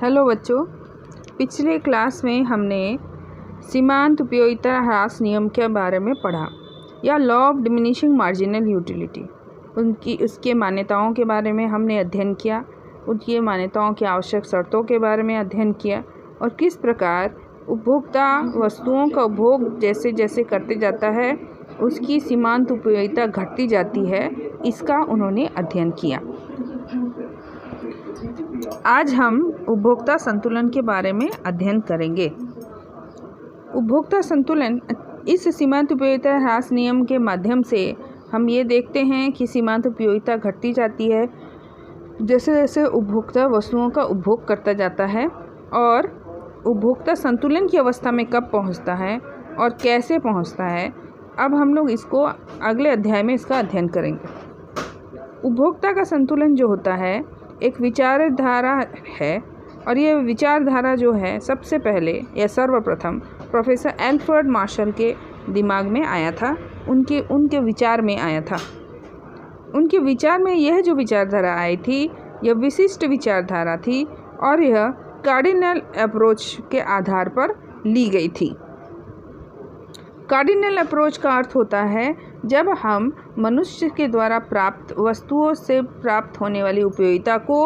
Hello बच्चों, पिछले class में हमने सीमांत उपयोगिता ह्रास नियम के बारे में पढ़ा या law of diminishing marginal utility. उसके मान्यताओं के बारे में हमने अध्ययन किया, उनकी मान्यताओं की आवश्यक शर्तों के बारे में अध्ययन किया और किस प्रकार उपभोक्ता वस्तुओं का उपभोग जैसे जैसे करते जाता है उसकी सीमांत उपयोगिता घटती जाती है, इसका उन्होंने अध्ययन किया। आज हम उपभोक्ता संतुलन के बारे में अध्ययन करेंगे। उपभोक्ता संतुलन, इस सीमांत उपयोगिता ह्रास नियम के माध्यम से हम ये देखते हैं कि सीमांत उपयोगिता घटती जाती है जैसे जैसे उपभोक्ता वस्तुओं का उपभोग करता जाता है, और उपभोक्ता संतुलन की अवस्था में कब पहुंचता है और कैसे पहुंचता है, अब हम लोग इसको अगले अध्याय में इसका अध्ययन करेंगे। उपभोक्ता का संतुलन जो होता है एक विचारधारा है, और ये विचारधारा जो है सबसे पहले या सर्वप्रथम प्रोफेसर एल्फ्रेड मार्शल के दिमाग में आया था, उनके विचार में आया था। उनके विचार में यह जो विचारधारा आई थी यह विशिष्ट विचारधारा थी और यह कार्डिनल अप्रोच के आधार पर ली गई थी। कार्डिनल अप्रोच का अर्थ होता है जब हम मनुष्य के द्वारा प्राप्त वस्तुओं से प्राप्त होने वाली उपयोगिता को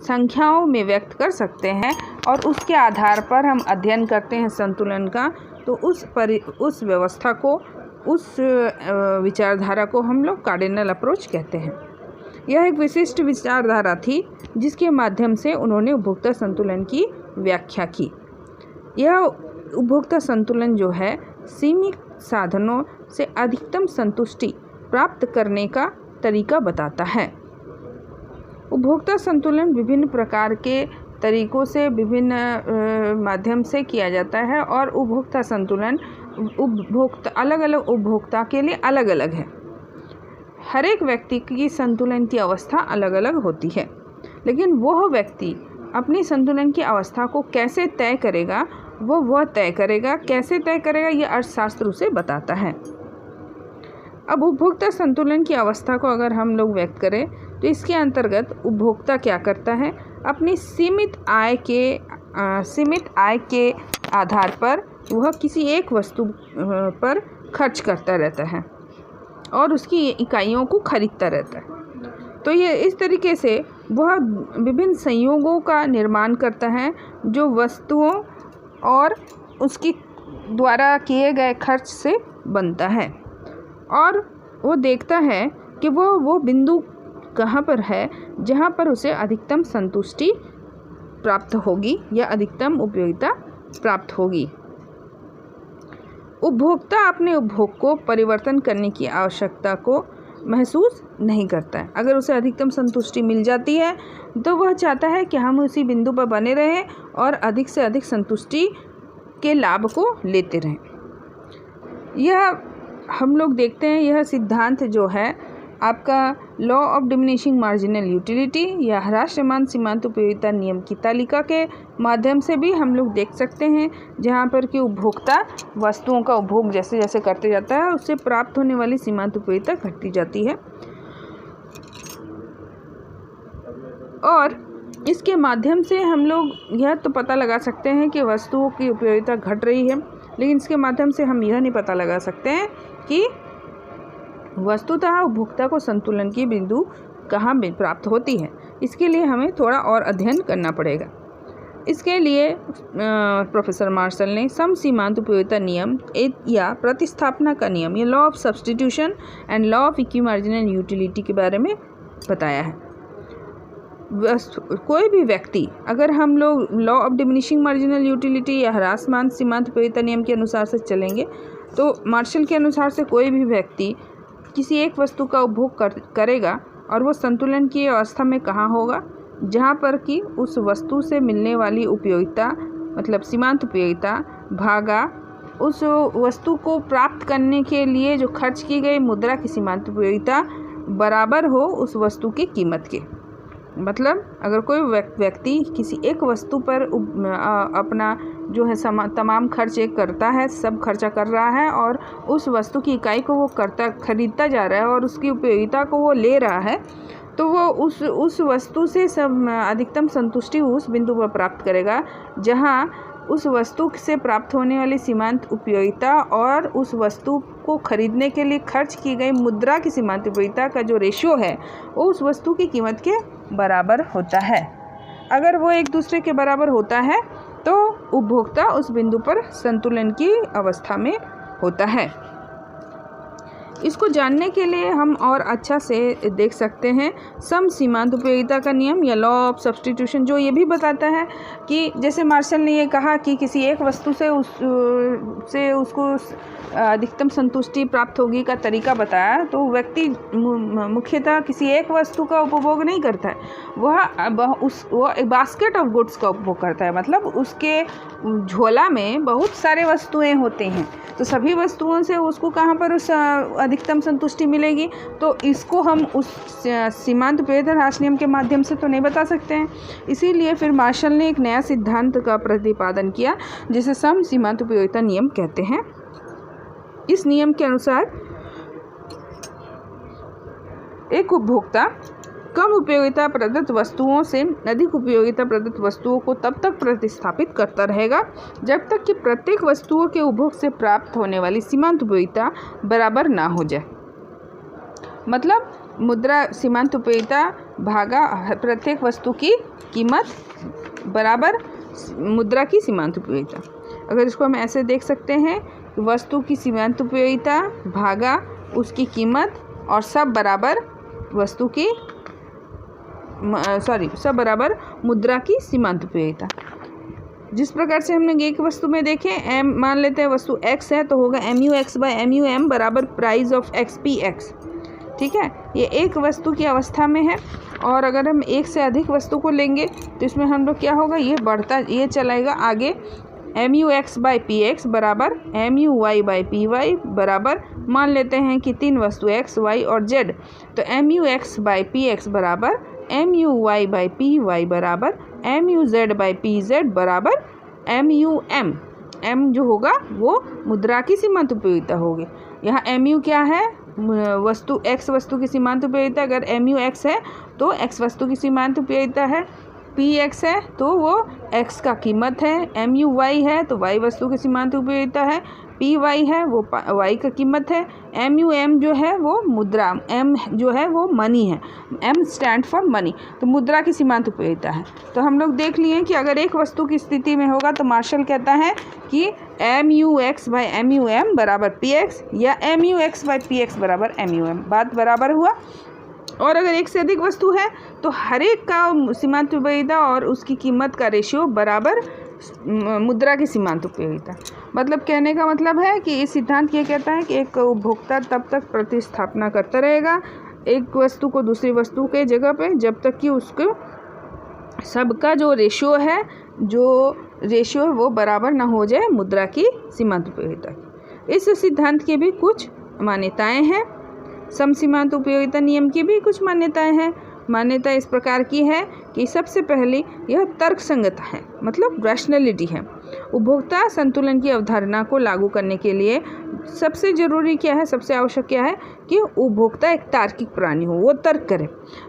संख्याओं में व्यक्त कर सकते हैं और उसके आधार पर हम अध्ययन करते हैं संतुलन का, तो उस व्यवस्था को, उस विचारधारा को हम लोग कार्डिनल अप्रोच कहते हैं। यह एक विशिष्ट विचारधारा थी जिसके माध्यम से उन्होंने उपभोक्ता संतुलन की व्याख्या की। यह उपभोक्ता संतुलन जो है सीमित साधनों से अधिकतम संतुष्टि प्राप्त करने का तरीका बताता है। उपभोक्ता संतुलन विभिन्न प्रकार के तरीकों से, विभिन्न माध्यम से किया जाता है और उपभोक्ता संतुलन अलग अलग उपभोक्ता के लिए अलग अलग है। हर एक व्यक्ति की संतुलन की अवस्था अलग अलग होती है, लेकिन वह व्यक्ति अपनी संतुलन की अवस्था को कैसे तय करेगा, वह तय करेगा। कैसे तय करेगा यह अर्थशास्त्र उसे बताता है। अब उपभोक्ता संतुलन की अवस्था को अगर हम लोग व्यक्त करें तो इसके अंतर्गत उपभोक्ता क्या करता है, अपनी सीमित आय के आधार पर वह किसी एक वस्तु पर खर्च करता रहता है और उसकी इकाइयों को खरीदता रहता है। तो ये इस तरीके से वह विभिन्न संयोगों का निर्माण करता है जो वस्तुओं और उसकी द्वारा किए गए खर्च से बनता है, और वो देखता है कि वो बिंदु कहाँ पर है जहाँ पर उसे अधिकतम संतुष्टि प्राप्त होगी या अधिकतम उपयोगिता प्राप्त होगी। उपभोक्ता अपने उपभोग को परिवर्तन करने की आवश्यकता को महसूस नहीं करता है। अगर उसे अधिकतम संतुष्टि मिल जाती है तो वह चाहता है कि हम उसी बिंदु पर बने रहें और अधिक से अधिक संतुष्टि के लाभ को लेते रहें। यह हम लोग देखते हैं, यह सिद्धांत जो है आपका law of diminishing marginal utility या ह्रासमान सीमांत उपयोगिता नियम की तालिका के माध्यम से भी हम लोग देख सकते हैं, जहाँ पर कि उपभोक्ता वस्तुओं का उपभोग जैसे जैसे करते जाता है उससे प्राप्त होने वाली सीमांत उपयोगिता घटती जाती है। और इसके माध्यम से हम लोग यह तो पता लगा सकते हैं कि वस्तुओं की उपयोगिता घट रही है, लेकिन इसके माध्यम से हम यह नहीं पता लगा सकते हैं कि वस्तुतः उपभोक्ता को संतुलन की बिंदु कहाँ प्राप्त होती है। इसके लिए हमें थोड़ा और अध्ययन करना पड़ेगा। इसके लिए प्रोफेसर मार्शल ने सम सीमांत उपयोगिता नियम या प्रतिस्थापना का नियम, ये law of substitution and law of equimarginal utility के बारे में बताया है। कोई भी व्यक्ति, अगर हम लोग law of diminishing marginal utility या ह्रासमान सीमांत उपयोगिता नियम के अनुसार से चलेंगे तो मार्शल के अनुसार से कोई भी व्यक्ति किसी एक वस्तु का उपभोग करेगा और वो संतुलन की अवस्था में कहाँ होगा, जहाँ पर कि उस वस्तु से मिलने वाली उपयोगिता मतलब सीमांत उपयोगिता भागा उस वस्तु को प्राप्त करने के लिए जो खर्च की गई मुद्रा की सीमांत उपयोगिता बराबर हो उस वस्तु की कीमत के। मतलब अगर कोई व्यक्ति किसी एक वस्तु पर अपना जो है तमाम खर्च करता है, सब खर्चा कर रहा है और उस वस्तु की इकाई को वो खरीदता जा रहा है और उसकी उपयोगिता को वो ले रहा है, तो वो उस वस्तु से सब अधिकतम संतुष्टि उस बिंदु पर प्राप्त करेगा जहाँ उस वस्तु से प्राप्त होने वाली सीमांत उपयोगिता और उस वस्तु को खरीदने के लिए खर्च की गई मुद्रा की सीमांत उपयोगिता का जो रेशियो है वो उस वस्तु की कीमत के बराबर होता है। अगर वो एक दूसरे के बराबर होता है तो उपभोक्ता उस बिंदु पर संतुलन की अवस्था में होता है। इसको जानने के लिए हम और अच्छा से देख सकते हैं सम सीमांत उपयोगिता का नियम या लॉ ऑफ सब्स्टिट्यूशन, जो ये भी बताता है कि जैसे मार्शल ने ये कहा कि किसी एक वस्तु से उसको अधिकतम संतुष्टि प्राप्त होगी का तरीका बताया, तो व्यक्ति मुख्यतः किसी एक वस्तु का उपभोग नहीं करता है, वो एक बास्केट ऑफ गुड्स का उपभोग करता है। मतलब उसके झोला में बहुत सारे वस्तुएं होते हैं, तो सभी वस्तुओं से उसको कहाँ पर उस अधिकतम संतुष्टि मिलेगी, तो इसको हम उस सीमांत उपयोगिता ह्रास नियम के माध्यम से तो नहीं बता सकते हैं। इसीलिए फिर मार्शल ने एक नया सिद्धांत का प्रतिपादन किया जिसे सम सीमांत उपयोगिता नियम कहते हैं। इस नियम के अनुसार एक उपभोक्ता कम उपयोगिता प्रदत्त वस्तुओं से अधिक उपयोगिता प्रदत्त वस्तुओं को तब तक प्रतिस्थापित करता रहेगा जब तक कि प्रत्येक वस्तुओं के उपभोग से प्राप्त होने वाली सीमांत उपयोगिता बराबर ना हो जाए। मतलब मुद्रा सीमांत उपयोगिता भागा प्रत्येक वस्तु की कीमत बराबर मुद्रा की सीमांत उपयोगिता। अगर इसको हम ऐसे देख सकते हैं, वस्तु की सीमांत उपयोगिता भागा उसकी कीमत और सब बराबर वस्तु की सब बराबर मुद्रा की सीमांत उपयोगिता। जिस प्रकार से हमने एक वस्तु में देखे, मान लेते हैं वस्तु x है तो होगा MUX बाय MUM बराबर प्राइस ऑफ XPX। ठीक है, ये एक वस्तु की अवस्था में है, और अगर हम एक से अधिक वस्तु को लेंगे तो इसमें हम लोग क्या होगा, ये चलाएगा आगे MUX बाय PX बराबर MUY बाय PY बराबर, मान लेते हैं कि 3 वस्तु x, y और z, तो MUX बाय PX बराबर MUY बाय PY बराबर MUZ बाय PZ बराबर MUM। M जो होगा वो मुद्रा की सीमांत उपयोगिता होगी। यहाँ MU क्या है, वस्तु x वस्तु की सीमांत उपयोगिता। अगर MUX है तो x वस्तु की सीमांत उपयोगिता है, PX है तो वो x का कीमत है, MUY है तो y वस्तु की सीमांत उपयोगिता है, PY है वो y का कीमत है, MUM जो है वो मुद्रा, M जो है वो मनी है, M स्टैंड फॉर मनी, तो मुद्रा की सीमांत उपयोगिता है। तो हम लोग देख लिए कि अगर एक वस्तु की स्थिति में होगा तो मार्शल कहता है कि MUX बाय MUM बराबर PX या MUX बाय PX बराबर MUM, बात बराबर हुआ। और अगर एक से अधिक वस्तु है तो हर एक का सीमांत उपयोगिता और उसकी कीमत का रेशियो बराबर मुद्रा की सीमांत उपयोगिता। मतलब कहने का मतलब है कि इस सिद्धांत ये कहता है कि एक उपभोक्ता तब तक प्रतिस्थापना करता रहेगा एक वस्तु को दूसरी वस्तु के जगह पे जब तक कि उसको सबका जो रेशियो है वो बराबर ना हो जाए मुद्रा की सीमांत उपयोगिता। इस सिद्धांत की भी कुछ मान्यताएं हैं, सम सीमांत उपयोगिता नियम की भी कुछ मान्यताएं हैं। मान्यता इस प्रकार की है कि सबसे पहले यह तर्कसंगत है, मतलब रैशनैलिटी है। उपभोक्ता संतुलन की अवधारणा को लागू करने के लिए सबसे जरूरी क्या है, सबसे आवश्यक क्या है कि उपभोक्ता एक तार्किक प्राणी हो, वो तर्क करे।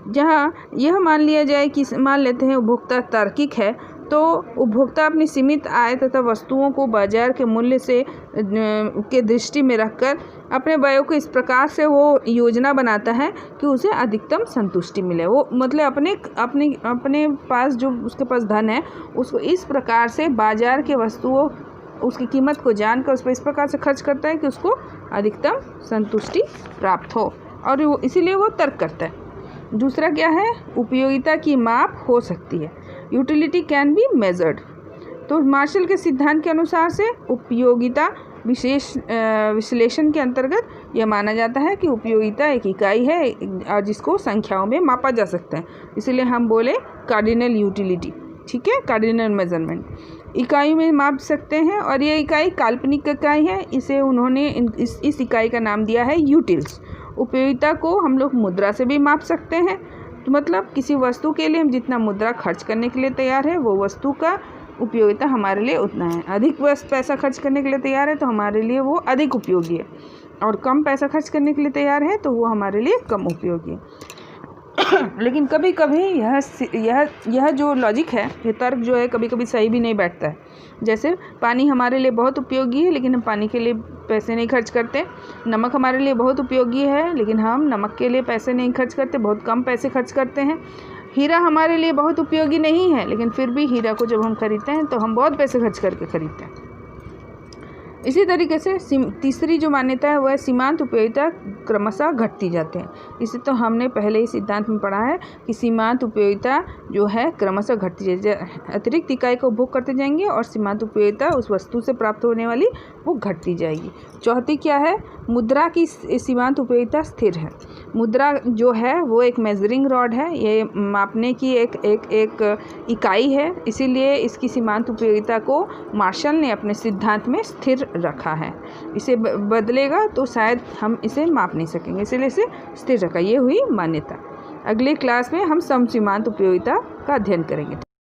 जहाँ यह मान लिया जाए कि मान लेते हैं उपभोक्ता तार्किक है, तो उपभोक्ता अपनी सीमित आय तथा वस्तुओं को बाजार के मूल्य से के दृष्टि में रखकर अपने व्ययों को इस प्रकार से वो योजना बनाता है कि उसे अधिकतम संतुष्टि मिले। वो मतलब अपने पास जो उसके पास धन है उसको इस प्रकार से बाजार के वस्तुओं उसकी कीमत को जानकर उस पर इस प्रकार से खर्च करता है कि उसको अधिकतम संतुष्टि प्राप्त हो, और वो इसीलिए वो तर्क करता है। दूसरा क्या है, उपयोगिता की माप हो सकती है, यूटिलिटी कैन बी मेजर्ड। तो मार्शल के सिद्धांत के अनुसार से उपयोगिता विश्लेषण के अंतर्गत यह माना जाता है कि उपयोगिता एक इकाई है और जिसको संख्याओं में मापा जा सकता है, इसीलिए हम बोले कार्डिनल यूटिलिटी। ठीक है, कार्डिनल मेजरमेंट इकाई में माप सकते हैं, और ये इकाई काल्पनिक इकाई है, इसे उन्होंने इस इकाई का नाम दिया है यूटिल्स। उपयोगिता को हम लोग मुद्रा से भी माप सकते हैं, तो मतलब किसी वस्तु के लिए हम जितना मुद्रा खर्च करने के लिए तैयार है वो वस्तु का उपयोगिता हमारे लिए उतना है। अधिक पैसा खर्च करने के लिए तैयार है तो हमारे लिए वो अधिक उपयोगी है, और कम पैसा खर्च करने के लिए तैयार है तो वो हमारे लिए कम उपयोगी है। लेकिन कभी कभी यह जो लॉजिक है, ये तर्क जो है, कभी कभी सही भी नहीं बैठता है। जैसे पानी हमारे लिए बहुत उपयोगी है लेकिन हम पानी के लिए पैसे नहीं खर्च करते। नमक हमारे लिए बहुत उपयोगी है लेकिन हम नमक के लिए पैसे नहीं खर्च करते, बहुत कम पैसे खर्च करते हैं। हीरा हमारे लिए बहुत उपयोगी नहीं है लेकिन फिर भी हीरा को जब हम खरीदते हैं तो हम बहुत पैसे खर्च करके खरीदते हैं। इसी तरीके से तीसरी जो मान्यता है वह सीमांत उपयोगिता क्रमशः घटती जाते हैं। इसे तो हमने पहले ही सिद्धांत में पढ़ा है कि सीमांत उपयोगिता जो है क्रमशः घटती जाए, अतिरिक्त इकाई का उपभोग करते जाएंगे और सीमांत उपयोगिता उस वस्तु से प्राप्त होने वाली वो घटती जाएगी। चौथी क्या है, मुद्रा की सीमांत उपयोगिता स्थिर है। मुद्रा जो है वो एक मेजरिंग रॉड है, ये मापने की एक इकाई है, इसीलिए इसकी सीमांत उपयोगिता को मार्शल ने अपने सिद्धांत में स्थिर रखा है। इसे बदलेगा तो शायद हम इसे माप नहीं सकेंगे, इसलिए इसे स्थिर रखा। ये हुई मान्यता। अगले क्लास में हम समसीमांत उपयोगिता का अध्ययन करेंगे।